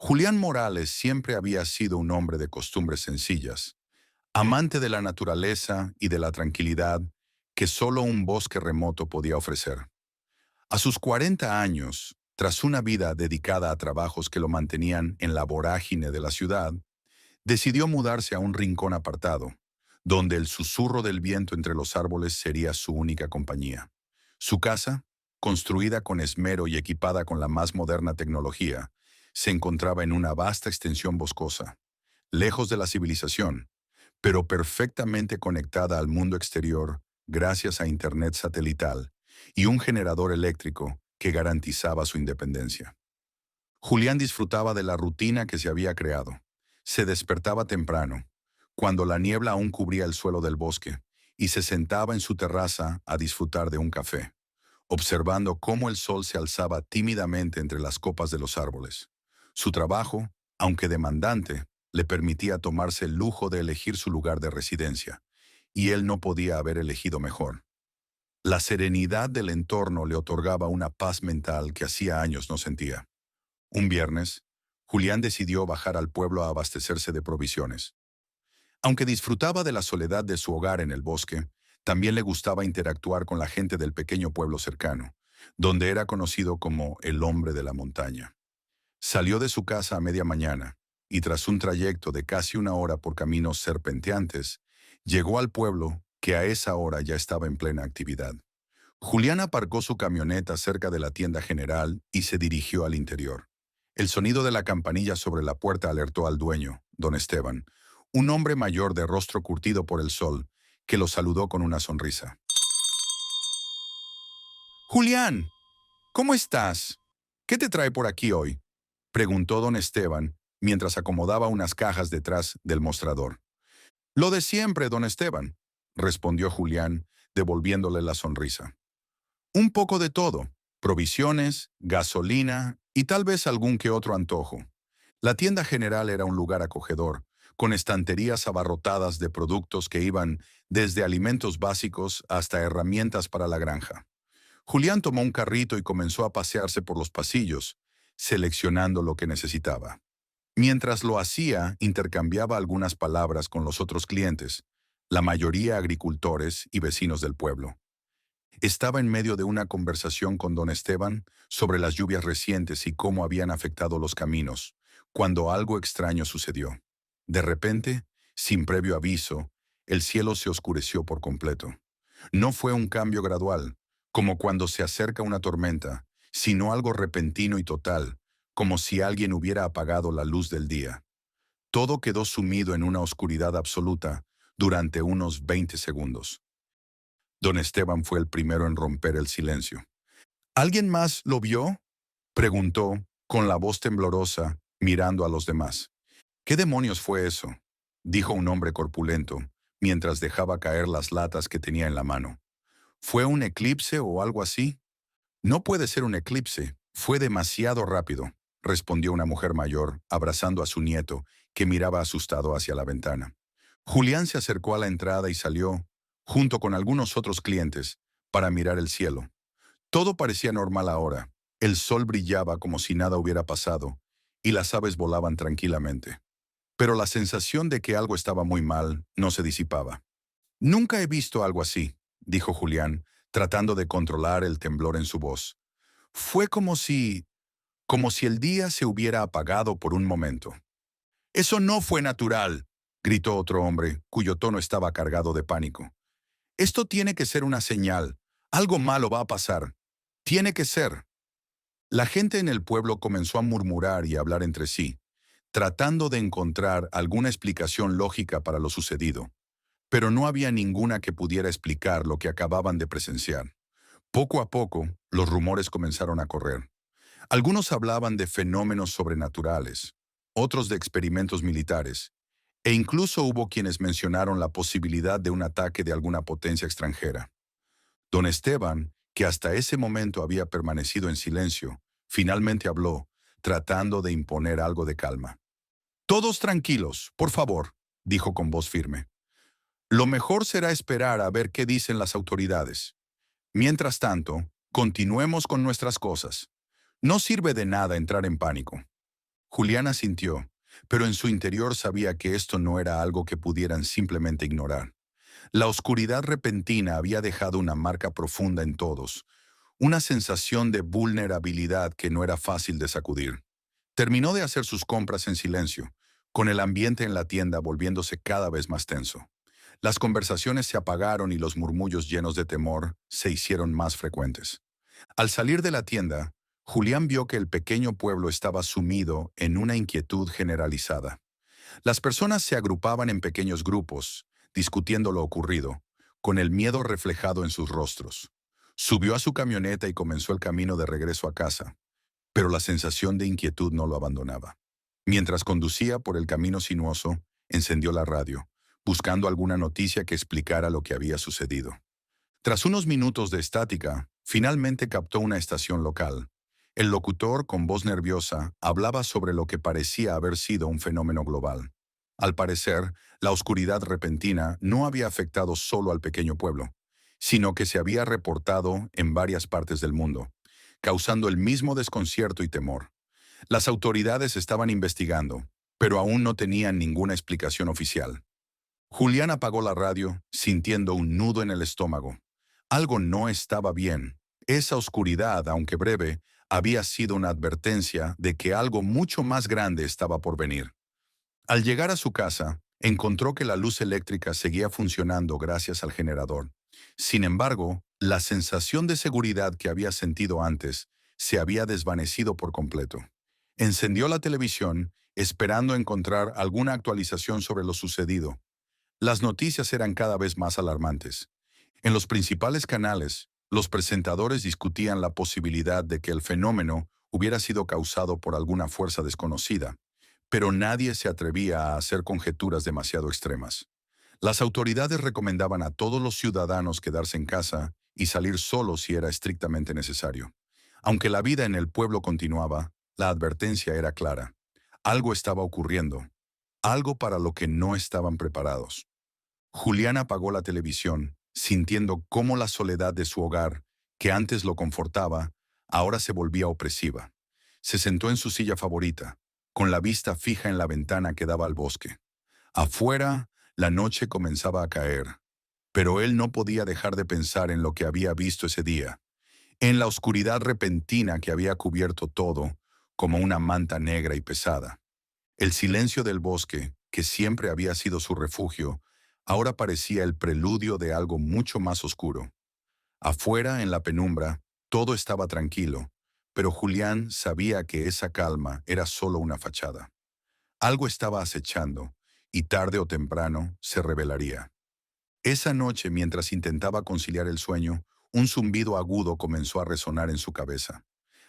Julián Morales siempre había sido un hombre de costumbres sencillas, amante de la naturaleza y de la tranquilidad que solo un bosque remoto podía ofrecer. A sus 40 años, tras una vida dedicada a trabajos que lo mantenían en la vorágine de la ciudad, decidió mudarse a un rincón apartado, donde el susurro del viento entre los árboles sería su única compañía. Su casa, construida con esmero y equipada con la más moderna tecnología, se encontraba en una vasta extensión boscosa, lejos de la civilización, pero perfectamente conectada al mundo exterior gracias a Internet satelital y un generador eléctrico que garantizaba su independencia. Julián disfrutaba de la rutina que se había creado. Se despertaba temprano, cuando la niebla aún cubría el suelo del bosque, y se sentaba en su terraza a disfrutar de un café, observando cómo el sol se alzaba tímidamente entre las copas de los árboles. Su trabajo, aunque demandante, le permitía tomarse el lujo de elegir su lugar de residencia, y él no podía haber elegido mejor. La serenidad del entorno le otorgaba una paz mental que hacía años no sentía. Un viernes, Julián decidió bajar al pueblo a abastecerse de provisiones. Aunque disfrutaba de la soledad de su hogar en el bosque, también le gustaba interactuar con la gente del pequeño pueblo cercano, donde era conocido como el hombre de la montaña. Salió de su casa a media mañana, y tras un trayecto de casi una hora por caminos serpenteantes, llegó al pueblo que a esa hora ya estaba en plena actividad. Julián aparcó su camioneta cerca de la tienda general y se dirigió al interior. El sonido de la campanilla sobre la puerta alertó al dueño, don Esteban, un hombre mayor de rostro curtido por el sol, que lo saludó con una sonrisa. Julián, ¿cómo estás? ¿Qué te trae por aquí hoy? Preguntó don Esteban, mientras acomodaba unas cajas detrás del mostrador. Lo de siempre, don Esteban, respondió Julián, devolviéndole la sonrisa. Un poco de todo, provisiones, gasolina y tal vez algún que otro antojo. La tienda general era un lugar acogedor, con estanterías abarrotadas de productos que iban desde alimentos básicos hasta herramientas para la granja. Julián tomó un carrito y comenzó a pasearse por los pasillos, seleccionando lo que necesitaba. Mientras lo hacía, intercambiaba algunas palabras con los otros clientes, la mayoría agricultores y vecinos del pueblo. Estaba en medio de una conversación con don Esteban sobre las lluvias recientes y cómo habían afectado los caminos, cuando algo extraño sucedió. De repente, sin previo aviso, el cielo se oscureció por completo. No fue un cambio gradual, como cuando se acerca una tormenta, sino algo repentino y total, como si alguien hubiera apagado la luz del día. Todo quedó sumido en una oscuridad absoluta durante unos 20 segundos. Don Esteban fue el primero en romper el silencio. ¿Alguien más lo vio? Preguntó, con la voz temblorosa, mirando a los demás. ¿Qué demonios fue eso? Dijo un hombre corpulento, mientras dejaba caer las latas que tenía en la mano. ¿Fue un eclipse o algo así? No puede ser un eclipse, fue demasiado rápido, respondió una mujer mayor, abrazando a su nieto, que miraba asustado hacia la ventana. Julián se acercó a la entrada y salió, junto con algunos otros clientes, para mirar el cielo. Todo parecía normal ahora. El sol brillaba como si nada hubiera pasado, y las aves volaban tranquilamente. Pero la sensación de que algo estaba muy mal no se disipaba. Nunca he visto algo así, dijo Julián, tratando de controlar el temblor en su voz. Fue como si el día se hubiera apagado por un momento. Eso no fue natural, gritó otro hombre, cuyo tono estaba cargado de pánico. Esto tiene que ser una señal. Algo malo va a pasar. Tiene que ser. La gente en el pueblo comenzó a murmurar y a hablar entre sí, tratando de encontrar alguna explicación lógica para lo sucedido. Pero no había ninguna que pudiera explicar lo que acababan de presenciar. Poco a poco, los rumores comenzaron a correr. Algunos hablaban de fenómenos sobrenaturales, otros de experimentos militares, e incluso hubo quienes mencionaron la posibilidad de un ataque de alguna potencia extranjera. Don Esteban, que hasta ese momento había permanecido en silencio, finalmente habló, tratando de imponer algo de calma. Todos tranquilos, por favor, dijo con voz firme. Lo mejor será esperar a ver qué dicen las autoridades. Mientras tanto, continuemos con nuestras cosas. No sirve de nada entrar en pánico. Julián asintió, pero en su interior sabía que esto no era algo que pudieran simplemente ignorar. La oscuridad repentina había dejado una marca profunda en todos, una sensación de vulnerabilidad que no era fácil de sacudir. Terminó de hacer sus compras en silencio, con el ambiente en la tienda volviéndose cada vez más tenso. Las conversaciones se apagaron y los murmullos llenos de temor se hicieron más frecuentes. Al salir de la tienda, Julián vio que el pequeño pueblo estaba sumido en una inquietud generalizada. Las personas se agrupaban en pequeños grupos, discutiendo lo ocurrido, con el miedo reflejado en sus rostros. Subió a su camioneta y comenzó el camino de regreso a casa, pero la sensación de inquietud no lo abandonaba. Mientras conducía por el camino sinuoso, encendió la radio, buscando alguna noticia que explicara lo que había sucedido. Tras unos minutos de estática, finalmente captó una estación local. El locutor, con voz nerviosa, hablaba sobre lo que parecía haber sido un fenómeno global. Al parecer, la oscuridad repentina no había afectado solo al pequeño pueblo, sino que se había reportado en varias partes del mundo, causando el mismo desconcierto y temor. Las autoridades estaban investigando, pero aún no tenían ninguna explicación oficial. Julián apagó la radio, sintiendo un nudo en el estómago. Algo no estaba bien. Esa oscuridad, aunque breve, había sido una advertencia de que algo mucho más grande estaba por venir. Al llegar a su casa, encontró que la luz eléctrica seguía funcionando gracias al generador. Sin embargo, la sensación de seguridad que había sentido antes se había desvanecido por completo. Encendió la televisión, esperando encontrar alguna actualización sobre lo sucedido. Las noticias eran cada vez más alarmantes. En los principales canales, los presentadores discutían la posibilidad de que el fenómeno hubiera sido causado por alguna fuerza desconocida, pero nadie se atrevía a hacer conjeturas demasiado extremas. Las autoridades recomendaban a todos los ciudadanos quedarse en casa y salir solos si era estrictamente necesario. Aunque la vida en el pueblo continuaba, la advertencia era clara. Algo estaba ocurriendo, algo para lo que no estaban preparados. Julián apagó la televisión, sintiendo cómo la soledad de su hogar, que antes lo confortaba, ahora se volvía opresiva. Se sentó en su silla favorita, con la vista fija en la ventana que daba al bosque. Afuera, la noche comenzaba a caer, pero él no podía dejar de pensar en lo que había visto ese día, en la oscuridad repentina que había cubierto todo, como una manta negra y pesada. El silencio del bosque, que siempre había sido su refugio, ahora parecía el preludio de algo mucho más oscuro. Afuera, en la penumbra, todo estaba tranquilo, pero Julián sabía que esa calma era solo una fachada. Algo estaba acechando, y tarde o temprano se revelaría. Esa noche, mientras intentaba conciliar el sueño, un zumbido agudo comenzó a resonar en su cabeza.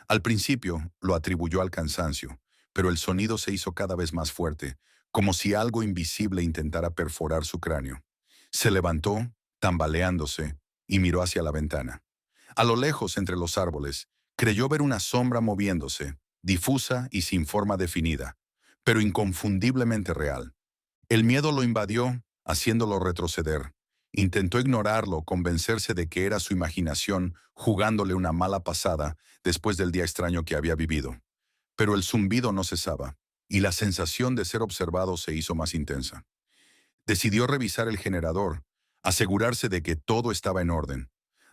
Al principio lo atribuyó al cansancio, pero el sonido se hizo cada vez más fuerte, como si algo invisible intentara perforar su cráneo. Se levantó, tambaleándose, y miró hacia la ventana. A lo lejos, entre los árboles, creyó ver una sombra moviéndose, difusa y sin forma definida, pero inconfundiblemente real. El miedo lo invadió, haciéndolo retroceder. Intentó ignorarlo, convencerse de que era su imaginación jugándole una mala pasada después del día extraño que había vivido. Pero el zumbido no cesaba, y la sensación de ser observado se hizo más intensa. Decidió revisar el generador, asegurarse de que todo estaba en orden,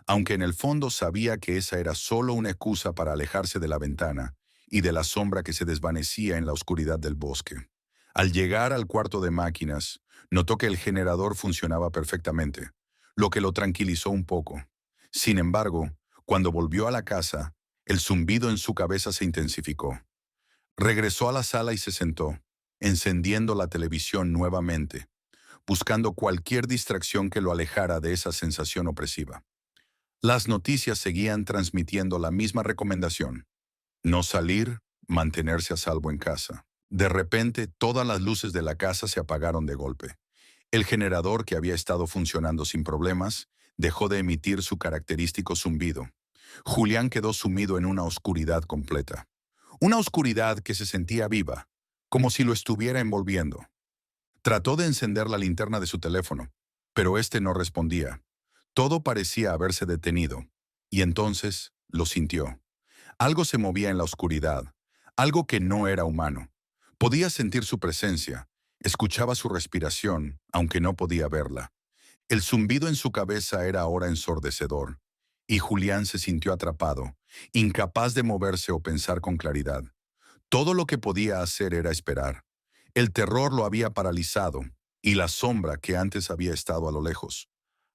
aunque en el fondo sabía que esa era solo una excusa para alejarse de la ventana y de la sombra que se desvanecía en la oscuridad del bosque. Al llegar al cuarto de máquinas, notó que el generador funcionaba perfectamente, lo que lo tranquilizó un poco. Sin embargo, cuando volvió a la casa, el zumbido en su cabeza se intensificó. Regresó a la sala y se sentó, encendiendo la televisión nuevamente, buscando cualquier distracción que lo alejara de esa sensación opresiva. Las noticias seguían transmitiendo la misma recomendación: no salir, mantenerse a salvo en casa. De repente, todas las luces de la casa se apagaron de golpe. El generador, que había estado funcionando sin problemas, dejó de emitir su característico zumbido. Julián quedó sumido en una oscuridad completa. Una oscuridad que se sentía viva, como si lo estuviera envolviendo. Trató de encender la linterna de su teléfono, pero este no respondía. Todo parecía haberse detenido, y entonces lo sintió. Algo se movía en la oscuridad, algo que no era humano. Podía sentir su presencia, escuchaba su respiración, aunque no podía verla. El zumbido en su cabeza era ahora ensordecedor, y Julián se sintió atrapado, incapaz de moverse o pensar con claridad. Todo lo que podía hacer era esperar. El terror lo había paralizado, y la sombra que antes había estado a lo lejos,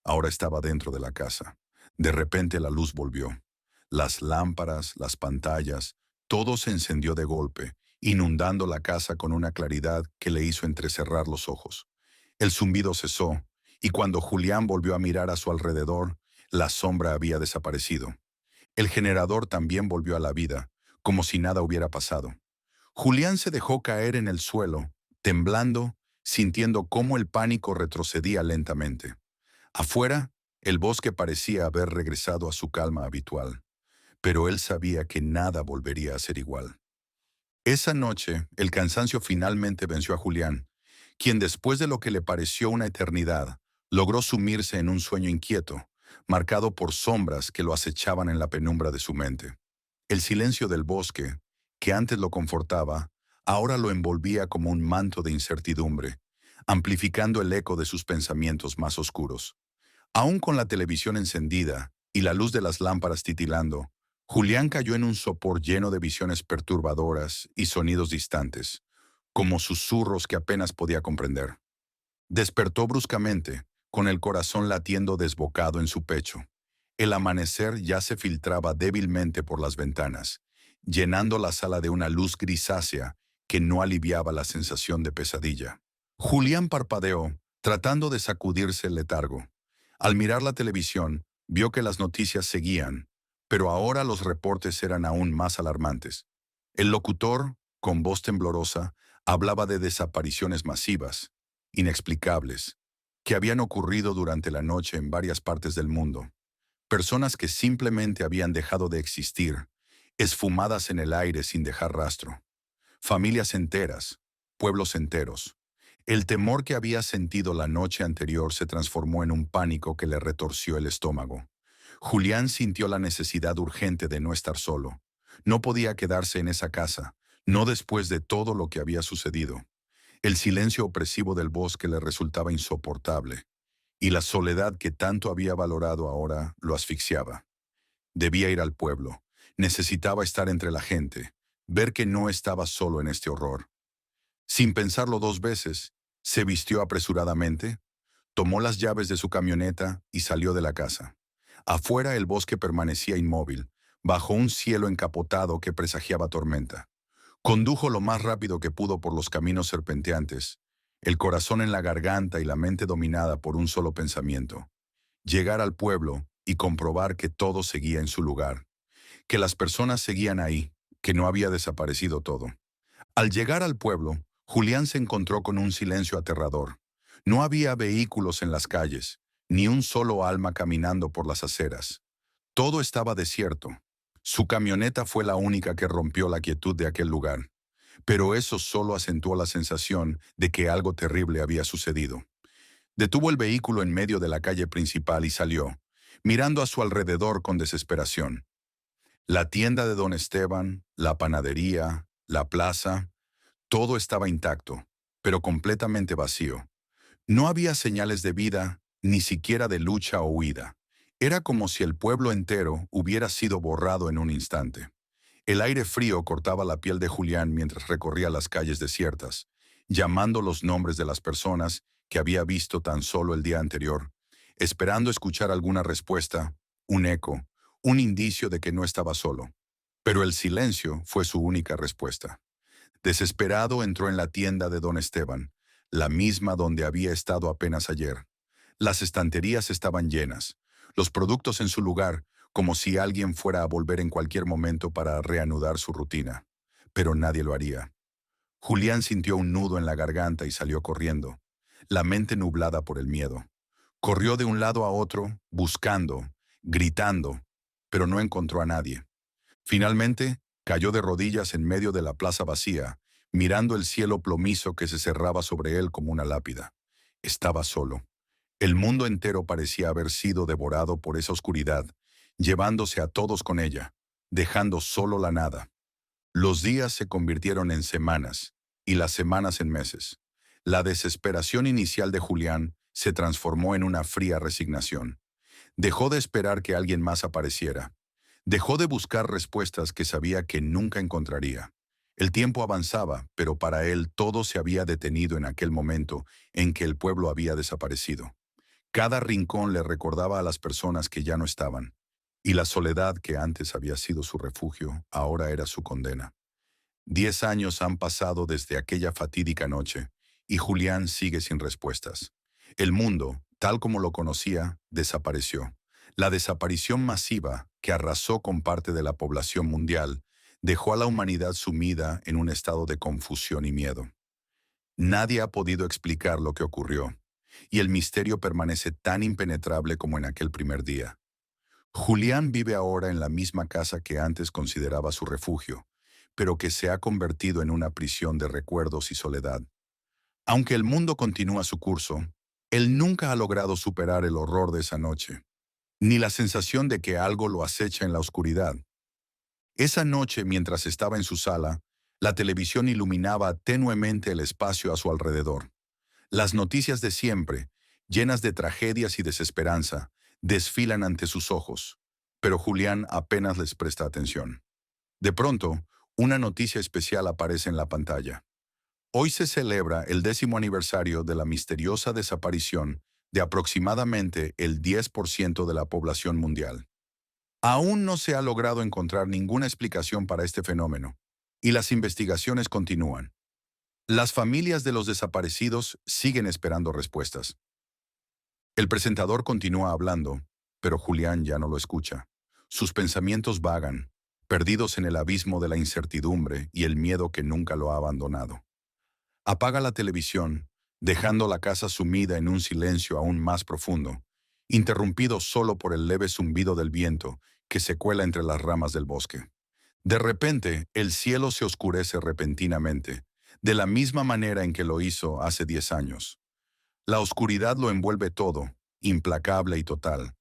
ahora estaba dentro de la casa. De repente la luz volvió. Las lámparas, las pantallas, todo se encendió de golpe, inundando la casa con una claridad que le hizo entrecerrar los ojos. El zumbido cesó, y cuando Julián volvió a mirar a su alrededor, la sombra había desaparecido. El generador también volvió a la vida, como si nada hubiera pasado. Julián se dejó caer en el suelo, temblando, sintiendo cómo el pánico retrocedía lentamente. Afuera, el bosque parecía haber regresado a su calma habitual, pero él sabía que nada volvería a ser igual. Esa noche, el cansancio finalmente venció a Julián, quien después de lo que le pareció una eternidad, logró sumirse en un sueño inquieto, marcado por sombras que lo acechaban en la penumbra de su mente. El silencio del bosque, que antes lo confortaba, ahora lo envolvía como un manto de incertidumbre, amplificando el eco de sus pensamientos más oscuros. Aún con la televisión encendida y la luz de las lámparas titilando, Julián cayó en un sopor lleno de visiones perturbadoras y sonidos distantes, como susurros que apenas podía comprender. Despertó bruscamente, con el corazón latiendo desbocado en su pecho. El amanecer ya se filtraba débilmente por las ventanas, llenando la sala de una luz grisácea que no aliviaba la sensación de pesadilla. Julián parpadeó, tratando de sacudirse el letargo. Al mirar la televisión, vio que las noticias seguían, pero ahora los reportes eran aún más alarmantes. El locutor, con voz temblorosa, hablaba de desapariciones masivas, inexplicables, que habían ocurrido durante la noche en varias partes del mundo. Personas que simplemente habían dejado de existir, esfumadas en el aire sin dejar rastro. Familias enteras, pueblos enteros. El temor que había sentido la noche anterior se transformó en un pánico que le retorció el estómago. Julián sintió la necesidad urgente de no estar solo. No podía quedarse en esa casa, no después de todo lo que había sucedido. El silencio opresivo del bosque le resultaba insoportable, y la soledad que tanto había valorado ahora lo asfixiaba. Debía ir al pueblo. Necesitaba estar entre la gente, ver que no estaba solo en este horror. Sin pensarlo dos veces, se vistió apresuradamente, tomó las llaves de su camioneta y salió de la casa. Afuera el bosque permanecía inmóvil, bajo un cielo encapotado que presagiaba tormenta. Condujo lo más rápido que pudo por los caminos serpenteantes, el corazón en la garganta y la mente dominada por un solo pensamiento: llegar al pueblo y comprobar que todo seguía en su lugar, que las personas seguían ahí, que no había desaparecido todo. Al llegar al pueblo, Julián se encontró con un silencio aterrador. No había vehículos en las calles, ni un solo alma caminando por las aceras. Todo estaba desierto. Su camioneta fue la única que rompió la quietud de aquel lugar, pero eso solo acentuó la sensación de que algo terrible había sucedido. Detuvo el vehículo en medio de la calle principal y salió, mirando a su alrededor con desesperación. La tienda de don Esteban, la panadería, la plaza, todo estaba intacto, pero completamente vacío. No había señales de vida, ni siquiera de lucha o huida. Era como si el pueblo entero hubiera sido borrado en un instante. El aire frío cortaba la piel de Julián mientras recorría las calles desiertas, llamando los nombres de las personas que había visto tan solo el día anterior, esperando escuchar alguna respuesta, un eco, un indicio de que no estaba solo. Pero el silencio fue su única respuesta. Desesperado entró en la tienda de don Esteban, la misma donde había estado apenas ayer. Las estanterías estaban llenas, los productos en su lugar, como si alguien fuera a volver en cualquier momento para reanudar su rutina. Pero nadie lo haría. Julián sintió un nudo en la garganta y salió corriendo, la mente nublada por el miedo. Corrió de un lado a otro, buscando, gritando, pero no encontró a nadie. Finalmente, cayó de rodillas en medio de la plaza vacía, mirando el cielo plomizo que se cerraba sobre él como una lápida. Estaba solo. El mundo entero parecía haber sido devorado por esa oscuridad, llevándose a todos con ella, dejando solo la nada. Los días se convirtieron en semanas, y las semanas en meses. La desesperación inicial de Julián se transformó en una fría resignación. Dejó de esperar que alguien más apareciera. Dejó de buscar respuestas que sabía que nunca encontraría. El tiempo avanzaba, pero para él todo se había detenido en aquel momento en que el pueblo había desaparecido. Cada rincón le recordaba a las personas que ya no estaban, y la soledad que antes había sido su refugio, ahora era su condena. 10 años han pasado desde aquella fatídica noche, y Julián sigue sin respuestas. El mundo, tal como lo conocía, desapareció. La desaparición masiva, que arrasó con parte de la población mundial, dejó a la humanidad sumida en un estado de confusión y miedo. Nadie ha podido explicar lo que ocurrió, y el misterio permanece tan impenetrable como en aquel primer día. Julián vive ahora en la misma casa que antes consideraba su refugio, pero que se ha convertido en una prisión de recuerdos y soledad. Aunque el mundo continúa su curso, él nunca ha logrado superar el horror de esa noche, ni la sensación de que algo lo acecha en la oscuridad. Esa noche, mientras estaba en su sala, la televisión iluminaba tenuemente el espacio a su alrededor. Las noticias de siempre, llenas de tragedias y desesperanza, desfilan ante sus ojos, pero Julián apenas les presta atención. De pronto, una noticia especial aparece en la pantalla. Hoy se celebra el 10º aniversario de la misteriosa desaparición de aproximadamente el 10% de la población mundial. Aún no se ha logrado encontrar ninguna explicación para este fenómeno, y las investigaciones continúan. Las familias de los desaparecidos siguen esperando respuestas. El presentador continúa hablando, pero Julián ya no lo escucha. Sus pensamientos vagan, perdidos en el abismo de la incertidumbre y el miedo que nunca lo ha abandonado. Apaga la televisión, dejando la casa sumida en un silencio aún más profundo, interrumpido solo por el leve zumbido del viento que se cuela entre las ramas del bosque. De repente, el cielo se oscurece repentinamente, de la misma manera en que lo hizo hace 10 años. La oscuridad lo envuelve todo, implacable y total.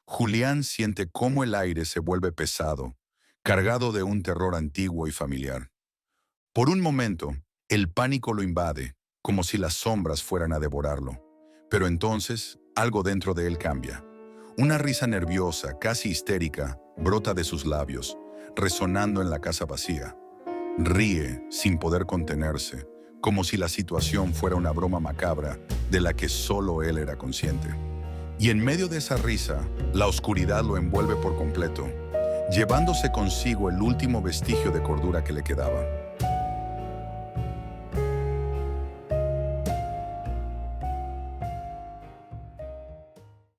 Julián siente cómo el aire se vuelve pesado, cargado de un terror antiguo y familiar. Por un momento, el pánico lo invade, como si las sombras fueran a devorarlo. Pero entonces, algo dentro de él cambia. Una risa nerviosa, casi histérica, brota de sus labios, resonando en la casa vacía. Ríe sin poder contenerse, como si la situación fuera una broma macabra de la que solo él era consciente. Y en medio de esa risa, la oscuridad lo envuelve por completo, llevándose consigo el último vestigio de cordura que le quedaba.